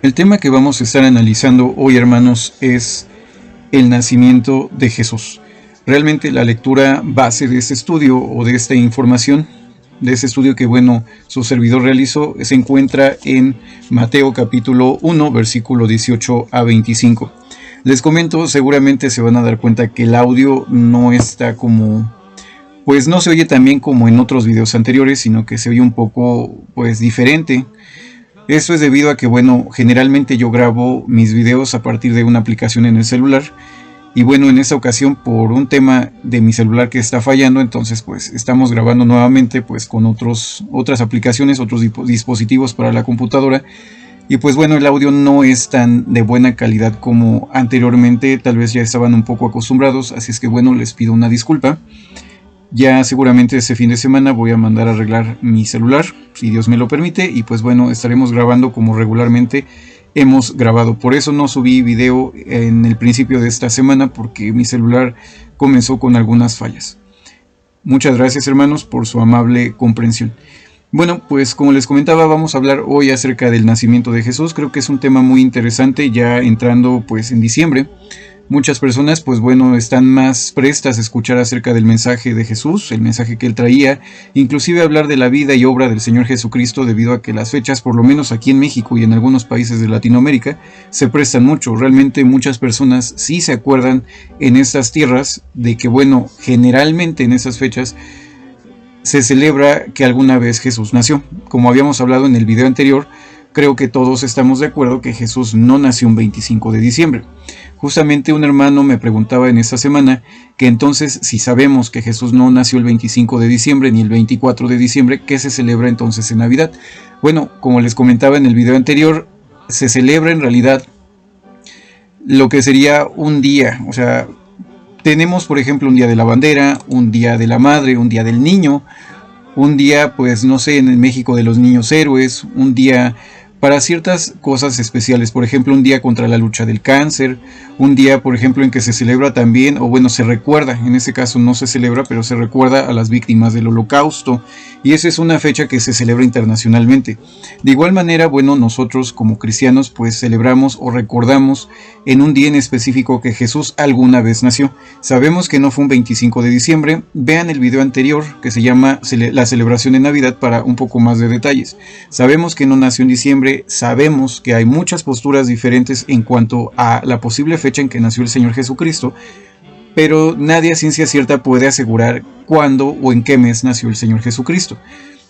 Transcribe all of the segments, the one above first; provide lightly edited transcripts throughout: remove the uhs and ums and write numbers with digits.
El tema que vamos a estar analizando hoy, hermanos, es el nacimiento de Jesús. Realmente la lectura base de este estudio o de esta información, de este estudio que, su servidor realizó, se encuentra en Mateo capítulo 1, versículo 18 a 25. Les comento, seguramente se van a dar cuenta que el audio no está pues no se oye tan bien como en otros videos anteriores, sino que se oye un poco, pues, diferente. Esto es debido a que, generalmente yo grabo mis videos a partir de una aplicación en el celular. Y en esta ocasión, por un tema de mi celular que está fallando, entonces pues estamos grabando nuevamente pues con otras aplicaciones, otros dispositivos para la computadora. Y pues el audio no es tan de buena calidad como anteriormente, tal vez ya estaban un poco acostumbrados, así es que les pido una disculpa. Ya seguramente este fin de semana voy a mandar a arreglar mi celular, si Dios me lo permite, y pues estaremos grabando como regularmente hemos grabado. Por eso no subí video en el principio de esta semana, porque mi celular comenzó con algunas fallas. Muchas gracias, hermanos, por su amable comprensión. Pues como les comentaba, vamos a hablar hoy acerca del nacimiento de Jesús. Creo que es un tema muy interesante, ya entrando pues en diciembre. Muchas personas están más prestas a escuchar acerca del mensaje de Jesús, el mensaje que él traía, inclusive hablar de la vida y obra del Señor Jesucristo, debido a que las fechas, por lo menos aquí en México y en algunos países de Latinoamérica, se prestan mucho. Realmente muchas personas sí se acuerdan en estas tierras de que generalmente en esas fechas se celebra que alguna vez Jesús nació. Como habíamos hablado en el video anterior, creo que todos estamos de acuerdo que Jesús no nació un 25 de diciembre. Justamente un hermano me preguntaba en esta semana que entonces, si sabemos que Jesús no nació el 25 de diciembre ni el 24 de diciembre, ¿qué se celebra entonces en Navidad? Como les comentaba en el video anterior, se celebra en realidad lo que sería un día. O sea, tenemos por ejemplo un día de la bandera, un día de la madre, un día del niño, un día, pues no sé, en México de los niños héroes, un día para ciertas cosas especiales, por ejemplo un día contra la lucha del cáncer, un día por ejemplo en que se celebra también, se recuerda, en ese caso no se celebra, pero se recuerda a las víctimas del Holocausto, y esa es una fecha que se celebra internacionalmente. De igual manera, nosotros como cristianos pues celebramos o recordamos en un día en específico que Jesús alguna vez nació. Sabemos que no fue un 25 de diciembre, vean el video anterior que se llama la celebración de Navidad para un poco más de detalles. Sabemos que no nació en diciembre, sabemos que hay muchas posturas diferentes en cuanto a la posible fecha en que nació el Señor Jesucristo, pero nadie a ciencia cierta puede asegurar cuándo o en qué mes nació el Señor Jesucristo.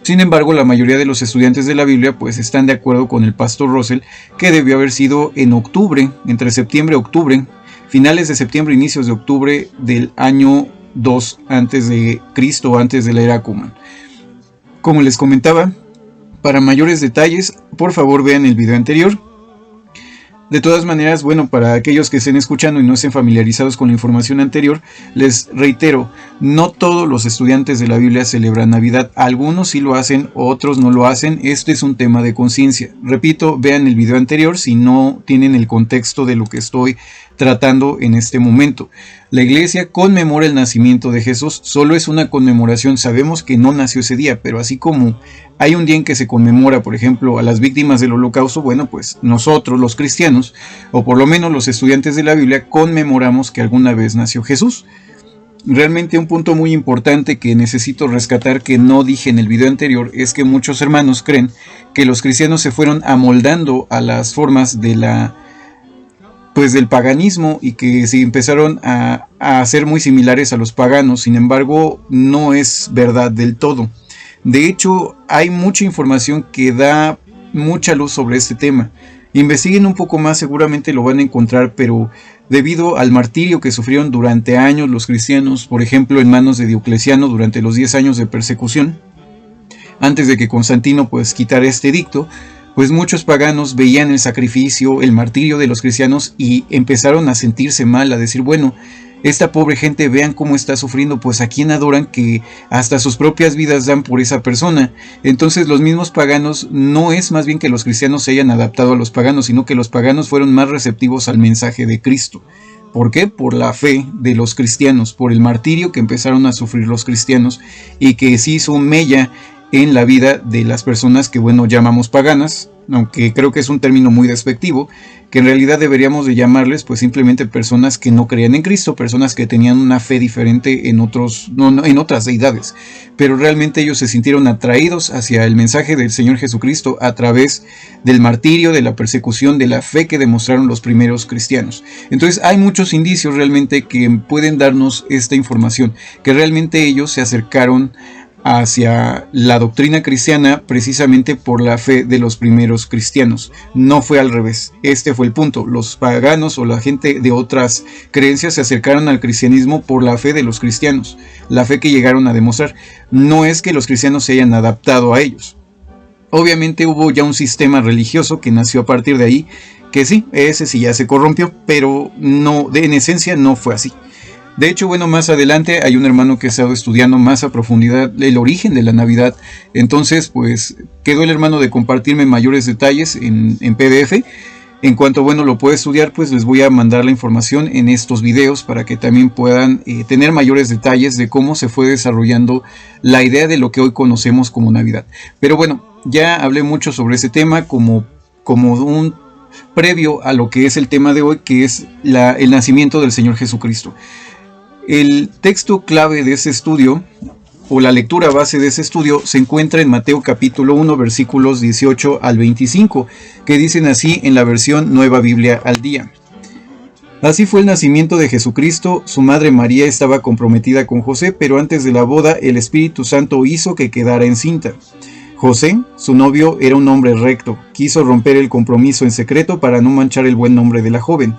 Sin embargo, la mayoría de los estudiantes de la Biblia pues están de acuerdo con el pastor Russell que debió haber sido en octubre, entre septiembre y octubre, finales de septiembre, inicios de octubre del año 2 antes de Cristo, antes de la era común. Como les comentaba, para mayores detalles, por favor vean el video anterior. De todas maneras, para aquellos que estén escuchando y no estén familiarizados con la información anterior, les reitero, no todos los estudiantes de la Biblia celebran Navidad. Algunos sí lo hacen, otros no lo hacen. Este es un tema de conciencia. Repito, vean el video anterior si no tienen el contexto de lo que estoy tratando en este momento. La iglesia conmemora el nacimiento de Jesús, solo es una conmemoración. Sabemos que no nació ese día, pero así como hay un día en que se conmemora, por ejemplo, a las víctimas del Holocausto, pues nosotros los cristianos, o por lo menos los estudiantes de la Biblia, conmemoramos que alguna vez nació Jesús. Realmente un punto muy importante que necesito rescatar, que no dije en el video anterior, es que muchos hermanos creen que los cristianos se fueron amoldando a las formas de del paganismo, y que se empezaron a ser muy similares a los paganos. Sin embargo, no es verdad del todo. De hecho, hay mucha información que da mucha luz sobre este tema. Investiguen un poco más, seguramente lo van a encontrar, pero debido al martirio que sufrieron durante años los cristianos, por ejemplo en manos de Diocleciano durante los 10 años de persecución, antes de que Constantino pues quitara este edicto, pues muchos paganos veían el sacrificio, el martirio de los cristianos y empezaron a sentirse mal, a decir, esta pobre gente, vean cómo está sufriendo, pues a quién adoran que hasta sus propias vidas dan por esa persona. Entonces los mismos paganos, no es más bien que los cristianos se hayan adaptado a los paganos, sino que los paganos fueron más receptivos al mensaje de Cristo. ¿Por qué? Por la fe de los cristianos, por el martirio que empezaron a sufrir los cristianos y que se hizo mella en la vida de las personas que, bueno, llamamos paganas, aunque creo que es un término muy despectivo, que en realidad deberíamos de llamarles pues simplemente personas que no creían en Cristo, personas que tenían una fe diferente en en otras deidades, pero realmente ellos se sintieron atraídos hacia el mensaje del Señor Jesucristo a través del martirio, de la persecución, de la fe que demostraron los primeros cristianos. Entonces hay muchos indicios realmente que pueden darnos esta información, que realmente ellos se acercaron hacia la doctrina cristiana precisamente por la fe de los primeros cristianos. No fue al revés. Este fue el punto. Los paganos o la gente de otras creencias se acercaron al cristianismo por la fe de los cristianos, la fe que llegaron a demostrar. No es que los cristianos se hayan adaptado a ellos. Obviamente hubo ya un sistema religioso que nació a partir de ahí, que sí, ese sí ya se corrompió, pero no, en esencia no fue así. De hecho, bueno, más adelante hay un hermano que ha estado estudiando más a profundidad el origen de la Navidad. Entonces, pues, quedó el hermano de compartirme mayores detalles en PDF. En cuanto, bueno, lo pueda estudiar, pues les voy a mandar la información en estos videos para que también puedan tener mayores detalles de cómo se fue desarrollando la idea de lo que hoy conocemos como Navidad. Pero bueno, ya hablé mucho sobre ese tema como un previo a lo que es el tema de hoy, que es el nacimiento del Señor Jesucristo. El texto clave de ese estudio, o la lectura base de ese estudio, se encuentra en Mateo capítulo 1, versículos 18 al 25, que dicen así en la versión Nueva Biblia al Día. Así fue el nacimiento de Jesucristo. Su madre María estaba comprometida con José, pero antes de la boda el Espíritu Santo hizo que quedara encinta. José, su novio, era un hombre recto. Quiso romper el compromiso en secreto para no manchar el buen nombre de la joven.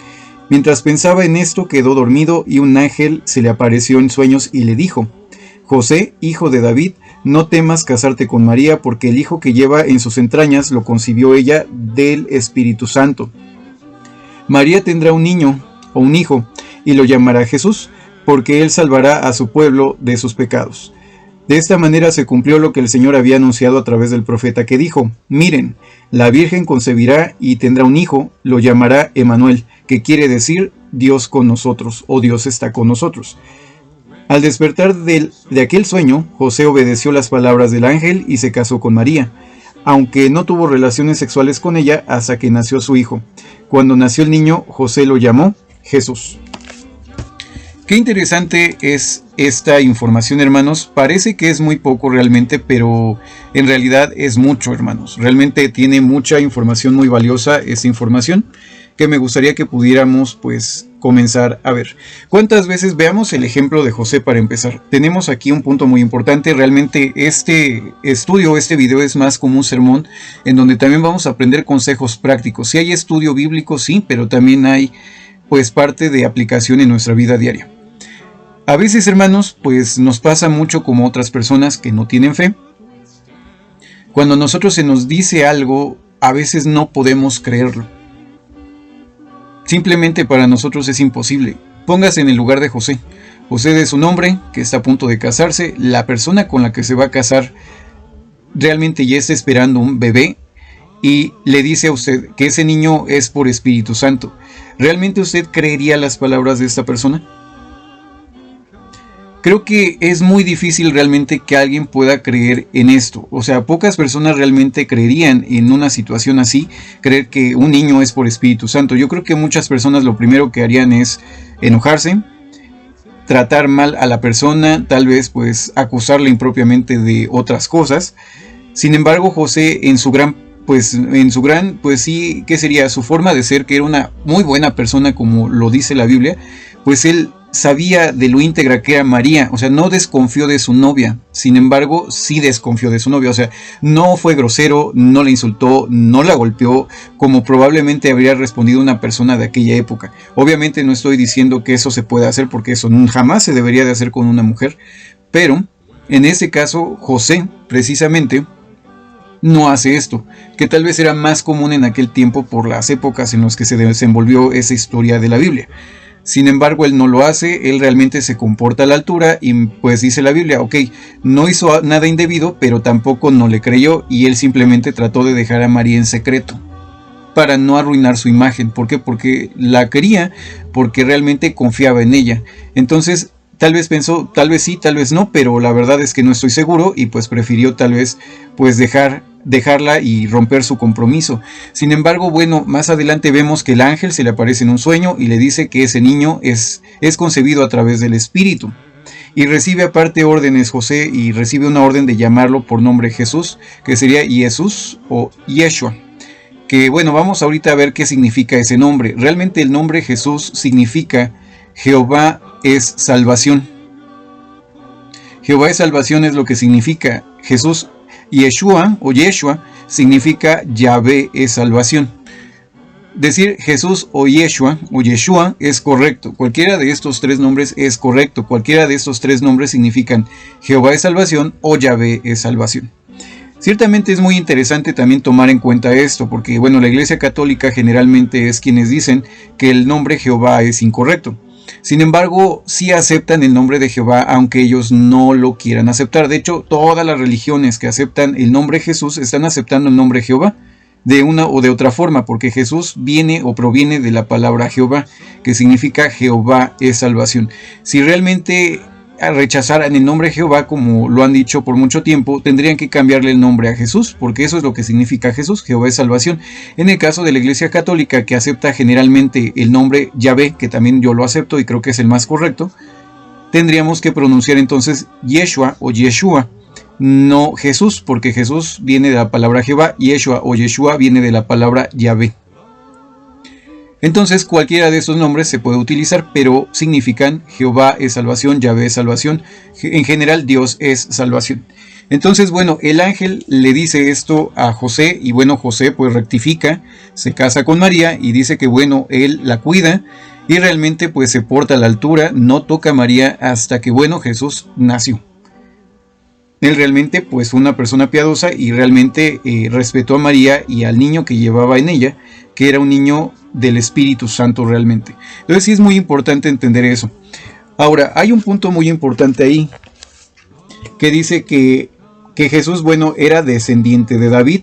Mientras pensaba en esto, quedó dormido y un ángel se le apareció en sueños y le dijo: José, hijo de David, no temas casarte con María, porque el hijo que lleva en sus entrañas lo concibió ella del Espíritu Santo. María tendrá un niño o un hijo y lo llamará Jesús, porque él salvará a su pueblo de sus pecados. De esta manera se cumplió lo que el Señor había anunciado a través del profeta, que dijo: Miren, la Virgen concebirá y tendrá un hijo, lo llamará Emmanuel, que quiere decir Dios con nosotros, o Dios está con nosotros. Al despertar de aquel sueño, José obedeció las palabras del ángel y se casó con María, aunque no tuvo relaciones sexuales con ella hasta que nació su hijo. Cuando nació el niño, José lo llamó Jesús. Qué interesante es esta información, hermanos. Parece que es muy poco realmente, pero en realidad es mucho, hermanos. Realmente tiene mucha información muy valiosa esta información, que me gustaría que pudiéramos pues comenzar a ver. ¿Cuántas veces? Veamos el ejemplo de José para empezar. Tenemos aquí un punto muy importante. Realmente este estudio, este video es más como un sermón en donde también vamos a aprender consejos prácticos. Sí hay estudio bíblico, sí, pero también hay pues parte de aplicación en nuestra vida diaria. A veces, hermanos, pues nos pasa mucho como otras personas que no tienen fe. Cuando a nosotros se nos dice algo, a veces no podemos creerlo. Simplemente para nosotros es imposible. Póngase en el lugar de José. José es un hombre que está a punto de casarse. La persona con la que se va a casar realmente ya está esperando un bebé y le dice a usted que ese niño es por Espíritu Santo. ¿Realmente usted creería las palabras de esta persona? Creo que es muy difícil realmente que alguien pueda creer en esto. O sea, pocas personas realmente creerían en una situación así, creer que un niño es por Espíritu Santo. Yo creo que muchas personas lo primero que harían es enojarse, tratar mal a la persona, tal vez pues acusarle impropiamente de otras cosas. Sin embargo, José en su gran, pues sí, ¿qué sería? Su forma de ser, que era una muy buena persona como lo dice la Biblia, pues él sabía de lo íntegra que era María, o sea, no desconfió de su novia. Sin embargo, sí desconfió de su novia, o sea, no fue grosero, no la insultó, no la golpeó, como probablemente habría respondido una persona de aquella época. Obviamente no estoy diciendo que eso se pueda hacer, porque eso jamás se debería de hacer con una mujer, pero en ese caso, José, precisamente, no hace esto, que tal vez era más común en aquel tiempo por las épocas en las que se desenvolvió esa historia de la Biblia. Sin embargo, él no lo hace, él realmente se comporta a la altura y pues dice la Biblia, ok, no hizo nada indebido, pero tampoco no le creyó y él simplemente trató de dejar a María en secreto para no arruinar su imagen. ¿Por qué? Porque la quería, porque realmente confiaba en ella. Entonces, tal vez pensó, tal vez sí, tal vez no, pero la verdad es que no estoy seguro y pues prefirió tal vez pues dejarla y romper su compromiso. Sin embargo, bueno, más adelante vemos que el ángel se le aparece en un sueño y le dice que ese niño es concebido a través del Espíritu. Y recibe aparte órdenes José, y recibe una orden de llamarlo por nombre Jesús, que sería Jesús o Yeshua. Que bueno, vamos ahorita a ver qué significa ese nombre. Realmente el nombre Jesús significa Jehová es salvación. Jehová es salvación es lo que significa Jesús. Yeshua o Yeshua significa Yahvé es salvación. Decir Jesús o Yeshua es correcto. Cualquiera de estos tres nombres es correcto. Cualquiera de estos tres nombres significan Jehová es salvación o Yahvé es salvación. Ciertamente es muy interesante también tomar en cuenta esto, porque bueno, la Iglesia Católica generalmente es quienes dicen que el nombre Jehová es incorrecto. Sin embargo, sí aceptan el nombre de Jehová, aunque ellos no lo quieran aceptar. De hecho, todas las religiones que aceptan el nombre Jesús están aceptando el nombre Jehová de una o de otra forma, porque Jesús viene o proviene de la palabra Jehová, que significa Jehová es salvación. Si realmente rechazaran el nombre Jehová, como lo han dicho por mucho tiempo, tendrían que cambiarle el nombre a Jesús, porque eso es lo que significa Jesús, Jehová es salvación. En el caso de la Iglesia Católica, que acepta generalmente el nombre Yahvé, que también yo lo acepto y creo que es el más correcto, tendríamos que pronunciar entonces Yeshua o Yeshua, no Jesús, porque Jesús viene de la palabra Jehová, Yeshua o Yeshua viene de la palabra Yahvé. Entonces cualquiera de estos nombres se puede utilizar, pero significan Jehová es salvación, Yahvé es salvación, en general Dios es salvación. Entonces bueno, el ángel le dice esto a José, y bueno, José pues rectifica, se casa con María y dice que bueno, él la cuida y realmente pues se porta a la altura, no toca a María hasta que bueno, Jesús nació. Él realmente pues fue una persona piadosa y realmente respetó a María y al niño que llevaba en ella, que era un niño del Espíritu Santo realmente. Entonces sí es muy importante entender eso. Ahora, hay un punto muy importante ahí, que dice que Jesús, bueno, era descendiente de David.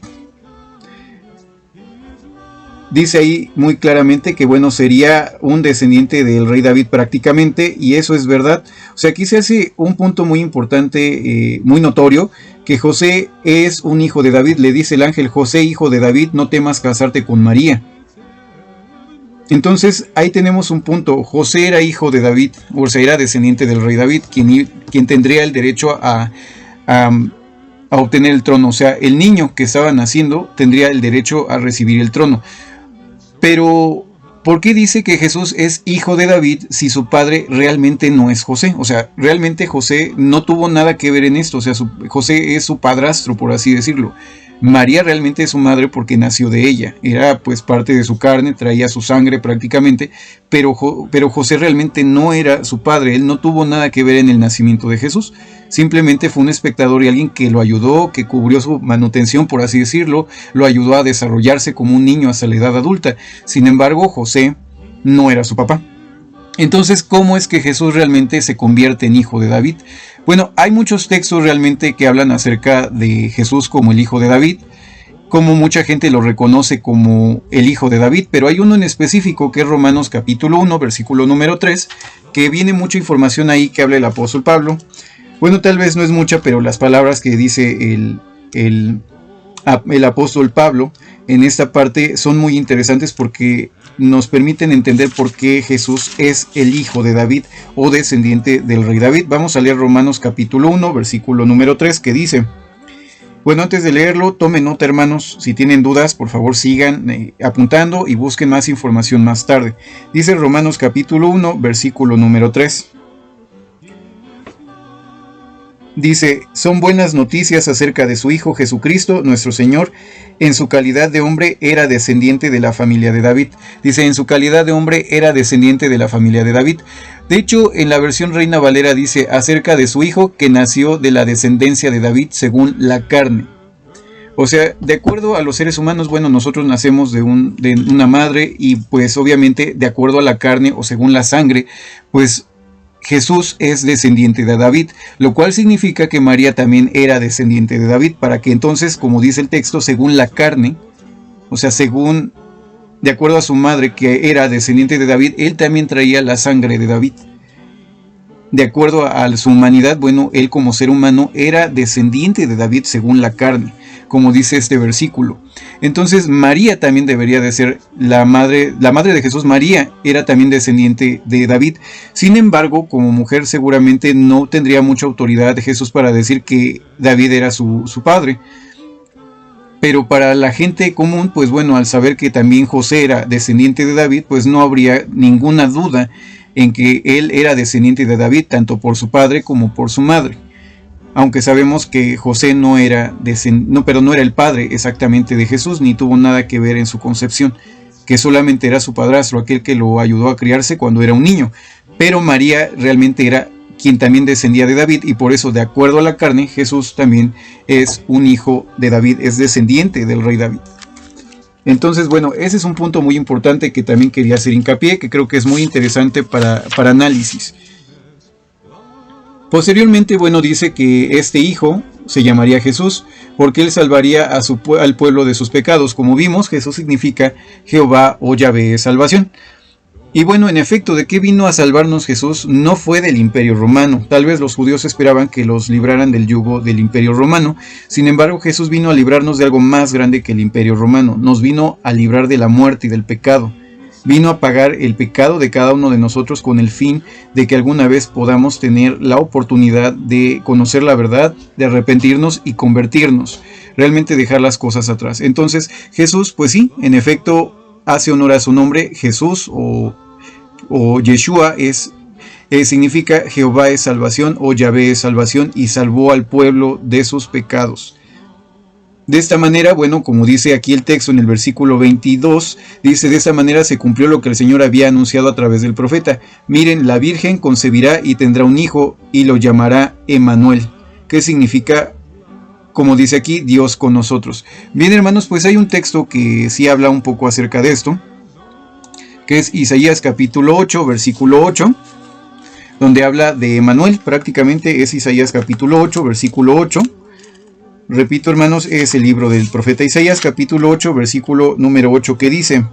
Dice ahí muy claramente que, bueno, sería un descendiente del rey David prácticamente, y eso es verdad. O sea, aquí se hace un punto muy importante, muy notorio, que José es un hijo de David. Le dice el ángel: José, hijo de David, no temas casarte con María. Entonces, ahí tenemos un punto. José era hijo de David, o sea, era descendiente del rey David, quien tendría el derecho a obtener el trono. O sea, el niño que estaba naciendo tendría el derecho a recibir el trono. Pero, ¿por qué dice que Jesús es hijo de David si su padre realmente no es José? O sea, realmente José no tuvo nada que ver en esto. O sea, José es su padrastro, por así decirlo. María realmente es su madre porque nació de ella. Era pues parte de su carne, traía su sangre prácticamente. Pero José realmente no era su padre. Él no tuvo nada que ver en el nacimiento de Jesús. Simplemente fue un espectador y alguien que lo ayudó, que cubrió su manutención, por así decirlo. Lo ayudó a desarrollarse como un niño hasta la edad adulta. Sin embargo, José no era su papá. Entonces, ¿cómo es que Jesús realmente se convierte en hijo de David? Bueno, hay muchos textos realmente que hablan acerca de Jesús como el hijo de David, como mucha gente lo reconoce como el hijo de David, pero hay uno en específico que es Romanos capítulo 1, versículo número 3, que viene mucha información ahí que habla el apóstol Pablo. Bueno, tal vez no es mucha, pero las palabras que dice el apóstol Pablo en esta parte son muy interesantes porque nos permiten entender por qué Jesús es el hijo de David o descendiente del rey David. Vamos a leer Romanos capítulo 1, versículo número 3, que dice: bueno, antes de leerlo, tomen nota, hermanos. Si tienen dudas, por favor sigan apuntando y busquen más información más tarde. Dice Romanos capítulo 1, versículo número 3. Dice: son buenas noticias acerca de su Hijo Jesucristo, nuestro Señor. En su calidad de hombre era descendiente de la familia de David. Dice, en su calidad de hombre era descendiente de la familia de David. De hecho, en la versión Reina Valera dice acerca de su hijo que nació de la descendencia de David según la carne. O sea, de acuerdo a los seres humanos, bueno, nosotros nacemos de una madre y pues obviamente de acuerdo a la carne o según la sangre, pues Jesús es descendiente de David, lo cual significa que María también era descendiente de David, para que entonces, como dice el texto, según la carne, o sea, de acuerdo a su madre que era descendiente de David, él también traía la sangre de David. de acuerdo a su humanidad, bueno, él como ser humano era descendiente de David según la carne, como dice este versículo. Entonces María también debería de ser la madre de Jesús. María era también descendiente de David. Sin embargo, como mujer seguramente no tendría mucha autoridad de Jesús para decir que David era su padre. Pero para la gente común, pues bueno, al saber que también José era descendiente de David, pues no habría ninguna duda en que él era descendiente de David, tanto por su padre como por su madre. Aunque sabemos que José no era el padre exactamente de Jesús, ni tuvo nada que ver en su concepción, que solamente era su padrastro, aquel que lo ayudó a criarse cuando era un niño. Pero María realmente era quien también descendía de David, y por eso, de acuerdo a la carne, Jesús también es un hijo de David, es descendiente del rey David. Entonces, bueno, ese es un punto muy importante que también quería hacer hincapié, que creo que es muy interesante para análisis. Posteriormente, bueno, dice que este hijo se llamaría Jesús, porque él salvaría al pueblo de sus pecados. Como vimos, Jesús significa Jehová o Yahvé es salvación. Y bueno, en efecto, ¿de qué vino a salvarnos Jesús? No fue del Imperio Romano. Tal vez los judíos esperaban que los libraran del yugo del Imperio Romano. Sin embargo, Jesús vino a librarnos de algo más grande que el Imperio Romano. Nos vino a librar de la muerte y del pecado. Vino a pagar el pecado de cada uno de nosotros con el fin de que alguna vez podamos tener la oportunidad de conocer la verdad, de arrepentirnos y convertirnos, realmente dejar las cosas atrás. Entonces Jesús, pues sí, en efecto hace honor a su nombre. Jesús o Yeshua significa Jehová es salvación o Yahvé es salvación, y salvó al pueblo de sus pecados. De esta manera, bueno, como dice aquí el texto en el versículo 22, dice: de esta manera se cumplió lo que el Señor había anunciado a través del profeta. Miren, la Virgen concebirá y tendrá un hijo y lo llamará Emmanuel, que significa, como dice aquí, Dios con nosotros. Bien, hermanos, pues hay un texto que sí habla un poco acerca de esto, que es Isaías capítulo 8, versículo 8, donde habla de Emmanuel. Prácticamente es Isaías capítulo 8, versículo 8. Repito, hermanos, es el libro del profeta Isaías, capítulo 8, versículo número 8, que dice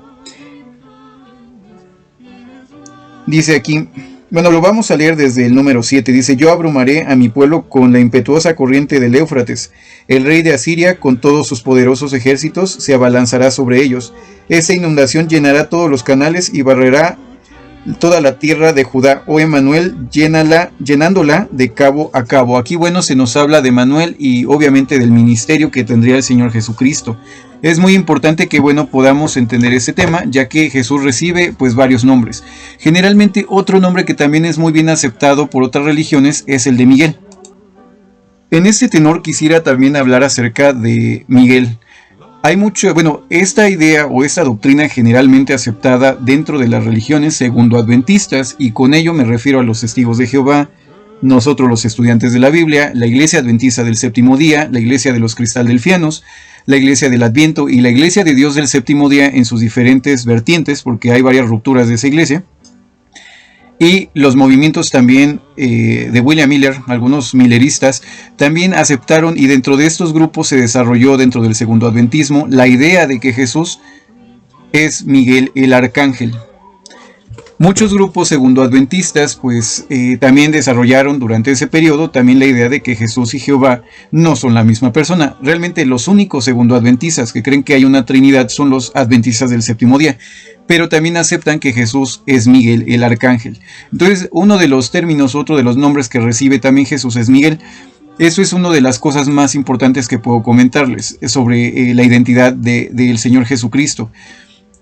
aquí, bueno, lo vamos a leer desde el número 7, dice: yo abrumaré a mi pueblo con la impetuosa corriente del Éufrates. El rey de Asiria, con todos sus poderosos ejércitos, se abalanzará sobre ellos. Esa inundación llenará todos los canales y barrerá toda la tierra de Judá. Oh Emmanuel, llenándola de cabo a cabo. Aquí, bueno, se nos habla de Emmanuel y obviamente del ministerio que tendría el Señor Jesucristo. Es muy importante que, bueno, podamos entender ese tema, ya que Jesús recibe pues varios nombres. Generalmente otro nombre que también es muy bien aceptado por otras religiones es el de Miguel. En este tenor quisiera también hablar acerca de Miguel. Hay mucho, bueno, esta idea o esta doctrina generalmente aceptada dentro de las religiones segundo-adventistas, y con ello me refiero a los testigos de Jehová, nosotros los estudiantes de la Biblia, la Iglesia Adventista del Séptimo Día, la Iglesia de los Cristadelfianos, la Iglesia del Adviento y la Iglesia de Dios del Séptimo Día en sus diferentes vertientes, porque hay varias rupturas de esa iglesia. Y los movimientos también de William Miller, algunos milleristas, también aceptaron, y dentro de estos grupos se desarrolló dentro del segundo adventismo la idea de que Jesús es Miguel el Arcángel. Muchos grupos segundo-adventistas pues también desarrollaron durante ese periodo también la idea de que Jesús y Jehová no son la misma persona. Realmente los únicos segundo-adventistas que creen que hay una trinidad son los adventistas del séptimo día, pero también aceptan que Jesús es Miguel el Arcángel. Entonces, uno de los términos, otro de los nombres que recibe también Jesús es Miguel. Eso es una de las cosas más importantes que puedo comentarles sobre la identidad del Señor Jesucristo.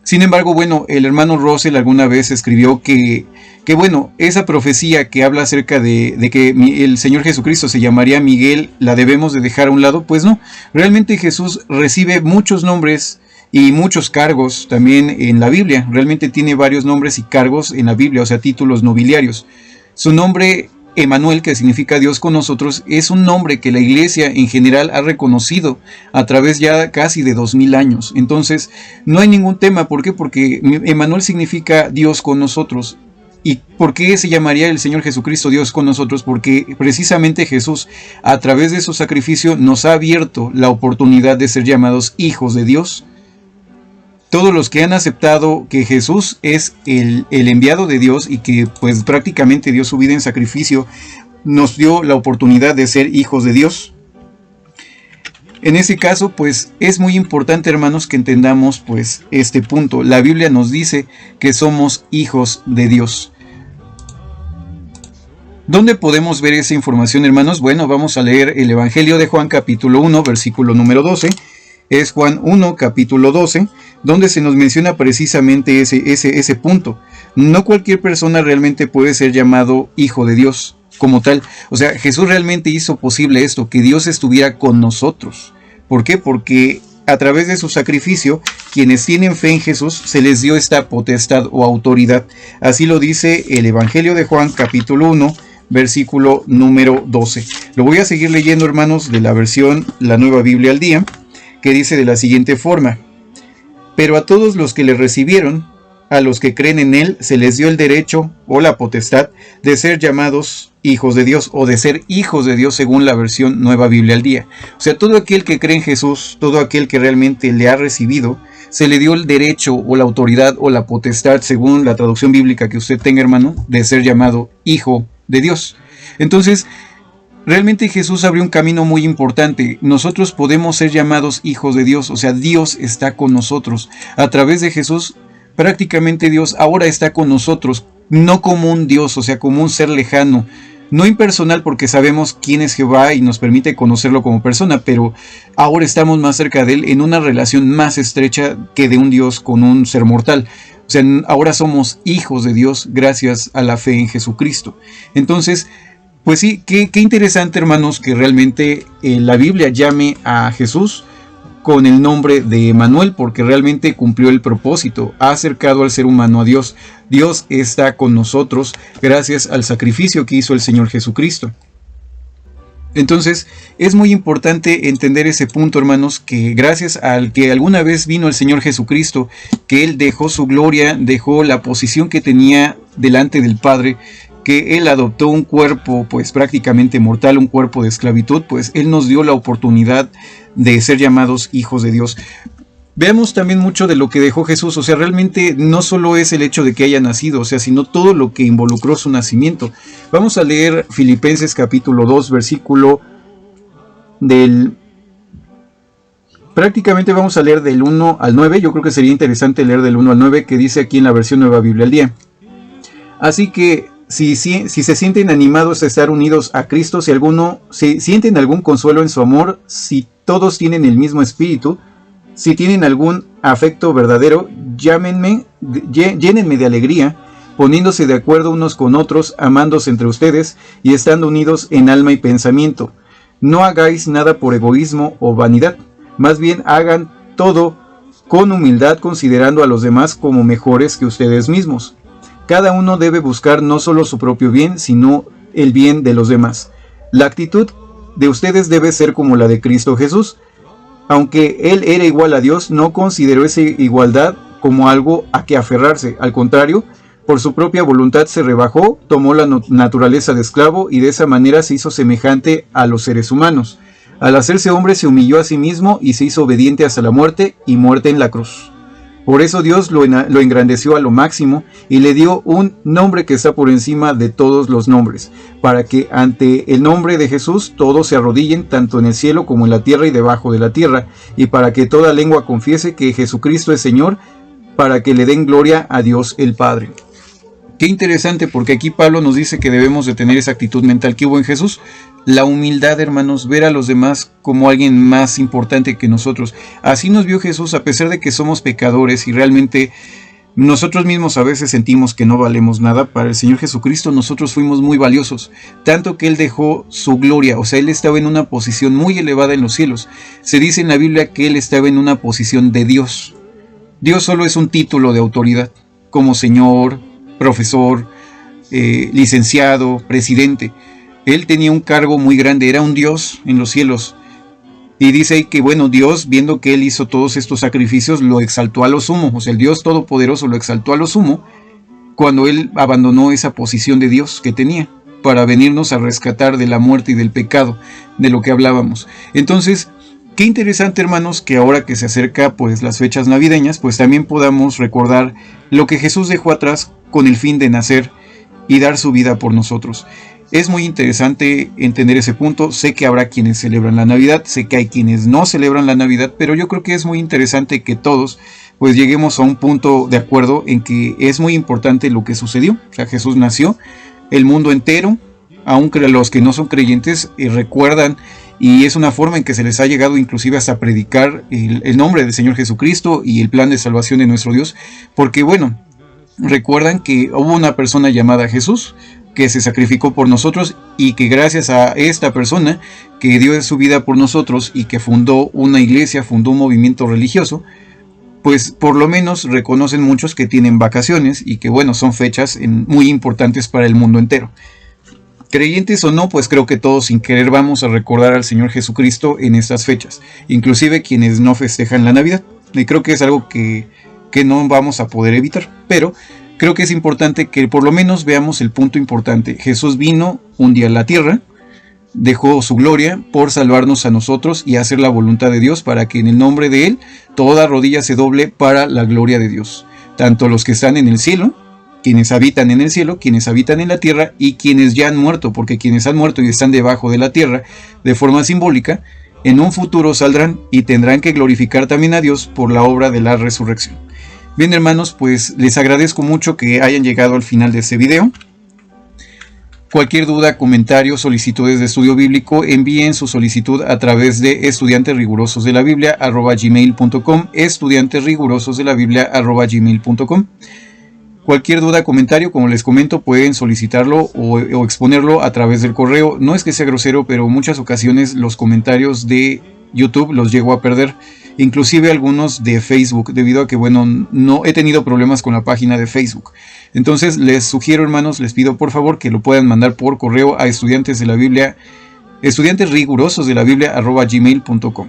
Sin embargo, bueno, el hermano Russell alguna vez escribió que bueno, esa profecía que habla acerca de que el Señor Jesucristo se llamaría Miguel, la debemos de dejar a un lado. Pues no, realmente Jesús recibe muchos nombres y muchos cargos también en la Biblia. Realmente tiene varios nombres y cargos en la Biblia, o sea, títulos nobiliarios. Su nombre Emmanuel, que significa Dios con nosotros, es un nombre que la iglesia en general ha reconocido a través ya casi de 2000 años. Entonces, no hay ningún tema. ¿Por qué? Porque Emmanuel significa Dios con nosotros. ¿Y por qué se llamaría el Señor Jesucristo Dios con nosotros? Porque precisamente Jesús, a través de su sacrificio, nos ha abierto la oportunidad de ser llamados hijos de Dios. Todos los que han aceptado que Jesús es el enviado de Dios y que pues prácticamente dio su vida en sacrificio, nos dio la oportunidad de ser hijos de Dios. En ese caso, pues es muy importante, hermanos, que entendamos pues este punto. La Biblia nos dice que somos hijos de Dios. ¿Dónde podemos ver esa información, hermanos? Bueno, vamos a leer el Evangelio de Juan capítulo 1, versículo número 12. Es Juan 1, capítulo 12, donde se nos menciona precisamente ese punto. No cualquier persona realmente puede ser llamado hijo de Dios como tal. O sea, Jesús realmente hizo posible esto, que Dios estuviera con nosotros. ¿Por qué? Porque a través de su sacrificio, quienes tienen fe en Jesús, se les dio esta potestad o autoridad. Así lo dice el Evangelio de Juan, capítulo 1, versículo número 12. Lo voy a seguir leyendo, hermanos, de la versión La Nueva Biblia al Día, que dice de la siguiente forma: pero a todos los que le recibieron, a los que creen en él, se les dio el derecho o la potestad de ser llamados hijos de Dios, o de ser hijos de Dios según la versión Nueva Biblia al Día. O sea, todo aquel que cree en Jesús, todo aquel que realmente le ha recibido, se le dio el derecho o la autoridad o la potestad, según la traducción bíblica que usted tenga, hermano, de ser llamado hijo de Dios. Entonces, realmente Jesús abrió un camino muy importante. Nosotros podemos ser llamados hijos de Dios, o sea, Dios está con nosotros. A través de Jesús, prácticamente Dios ahora está con nosotros, no como un Dios, o sea, como un ser lejano, no impersonal, porque sabemos quién es Jehová y nos permite conocerlo como persona, pero ahora estamos más cerca de él en una relación más estrecha que de un Dios con un ser mortal. O sea, ahora somos hijos de Dios gracias a la fe en Jesucristo. Entonces, pues sí, qué interesante, hermanos, que realmente la Biblia llame a Jesús con el nombre de Emmanuel, porque realmente cumplió el propósito, ha acercado al ser humano a Dios. Dios está con nosotros gracias al sacrificio que hizo el Señor Jesucristo. Entonces, es muy importante entender ese punto, hermanos, que gracias al que alguna vez vino el Señor Jesucristo, que Él dejó su gloria, dejó la posición que tenía delante del Padre, que Él adoptó un cuerpo pues prácticamente mortal, un cuerpo de esclavitud, pues Él nos dio la oportunidad de ser llamados hijos de Dios. Veamos también mucho de lo que dejó Jesús. O sea, realmente no solo es el hecho de que haya nacido, o sea, sino todo lo que involucró su nacimiento. Vamos a leer Filipenses capítulo 2, versículo prácticamente vamos a leer del 1 al 9. Yo creo que sería interesante leer del 1 al 9, que dice aquí en la versión Nueva Biblia al Día. Así que si se sienten animados a estar unidos a Cristo, si sienten algún consuelo en su amor, si todos tienen el mismo espíritu, si tienen algún afecto verdadero, llénenme de alegría, poniéndose de acuerdo unos con otros, amándose entre ustedes y estando unidos en alma y pensamiento. No hagáis nada por egoísmo o vanidad, más bien hagan todo con humildad, considerando a los demás como mejores que ustedes mismos. Cada uno debe buscar no solo su propio bien, sino el bien de los demás. La actitud de ustedes debe ser como la de Cristo Jesús. Aunque Él era igual a Dios, no consideró esa igualdad como algo a que aferrarse. Al contrario, por su propia voluntad se rebajó, tomó la naturaleza de esclavo y de esa manera se hizo semejante a los seres humanos. Al hacerse hombre se humilló a sí mismo y se hizo obediente hasta la muerte y muerte en la cruz. Por eso Dios lo engrandeció a lo máximo y le dio un nombre que está por encima de todos los nombres, para que ante el nombre de Jesús todos se arrodillen, tanto en el cielo como en la tierra y debajo de la tierra, y para que toda lengua confiese que Jesucristo es Señor, para que le den gloria a Dios el Padre. Qué interesante, porque aquí Pablo nos dice que debemos de tener esa actitud mental que hubo en Jesús. La humildad, hermanos, ver a los demás como alguien más importante que nosotros. Así nos vio Jesús, a pesar de que somos pecadores y realmente nosotros mismos a veces sentimos que no valemos nada. Para el Señor Jesucristo nosotros fuimos muy valiosos, tanto que Él dejó su gloria, o sea, Él estaba en una posición muy elevada en los cielos. Se dice en la Biblia que Él estaba en una posición de Dios. Dios solo es un título de autoridad, como Señor, profesor, licenciado, presidente. Él tenía un cargo muy grande, era un Dios en los cielos. Y dice que, bueno, Dios, viendo que Él hizo todos estos sacrificios, lo exaltó a lo sumo. O sea, el Dios Todopoderoso lo exaltó a lo sumo cuando Él abandonó esa posición de Dios que tenía para venirnos a rescatar de la muerte y del pecado, de lo que hablábamos. Entonces, Qué interesante, hermanos, que ahora que se acerca pues las fechas navideñas, pues también podamos recordar lo que Jesús dejó atrás con el fin de nacer y dar su vida por nosotros. Es muy interesante entender ese punto. Sé que habrá quienes celebran la Navidad, sé que hay quienes no celebran la Navidad, pero yo creo que es muy interesante que todos pues lleguemos a un punto de acuerdo en que es muy importante lo que sucedió. O sea, Jesús nació, el mundo entero, aunque los que no son creyentes, recuerdan, y es una forma en que se les ha llegado inclusive hasta predicar el nombre del Señor Jesucristo y el plan de salvación de nuestro Dios, porque bueno, recuerdan que hubo una persona llamada Jesús que se sacrificó por nosotros y que gracias a esta persona que dio su vida por nosotros y que fundó una iglesia, fundó un movimiento religioso, pues por lo menos reconocen muchos que tienen vacaciones y que bueno, son fechas muy importantes para el mundo entero. Creyentes o no, pues creo que todos sin querer vamos a recordar al Señor Jesucristo en estas fechas, inclusive quienes no festejan la Navidad. Y creo que es algo que no vamos a poder evitar, pero creo que es importante que por lo menos veamos el punto importante. Jesús vino un día a la tierra, dejó su gloria por salvarnos a nosotros y hacer la voluntad de Dios para que en el nombre de Él toda rodilla se doble para la gloria de Dios. Tanto los que están en el cielo, quienes habitan en el cielo, quienes habitan en la tierra y quienes ya han muerto, porque quienes han muerto y están debajo de la tierra, de forma simbólica, en un futuro saldrán y tendrán que glorificar también a Dios por la obra de la resurrección. Bien, hermanos, pues les agradezco mucho que hayan llegado al final de este video. Cualquier duda, comentario, solicitudes de estudio bíblico, envíen su solicitud a través de estudianterrigurososdelabiblia@gmail.com, estudianterrigurososdelabiblia@gmail.com. Cualquier duda, comentario, como les comento, pueden solicitarlo o exponerlo a través del correo. No es que sea grosero, pero muchas ocasiones los comentarios de YouTube los llego a perder, inclusive algunos de Facebook, debido a que, bueno, no he tenido problemas con la página de Facebook. Entonces les sugiero, hermanos, les pido por favor que lo puedan mandar por correo a estudianterrigurososdelabiblia@gmail.com.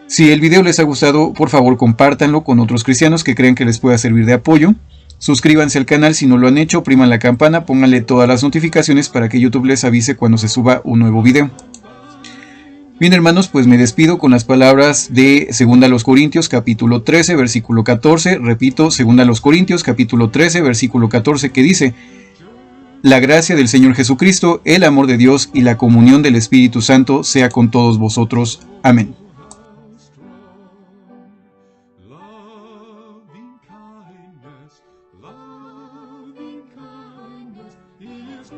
Si el video les ha gustado, por favor compártanlo con otros cristianos que crean que les pueda servir de apoyo. Suscríbanse al canal si no lo han hecho, opriman la campana, pónganle todas las notificaciones para que YouTube les avise cuando se suba un nuevo video. Bien, hermanos, pues me despido con las palabras de 2 Corintios capítulo 13 versículo 14, repito, 2 Corintios capítulo 13 versículo 14, que dice: la gracia del Señor Jesucristo, el amor de Dios y la comunión del Espíritu Santo sea con todos vosotros. Amén. Loving kindness is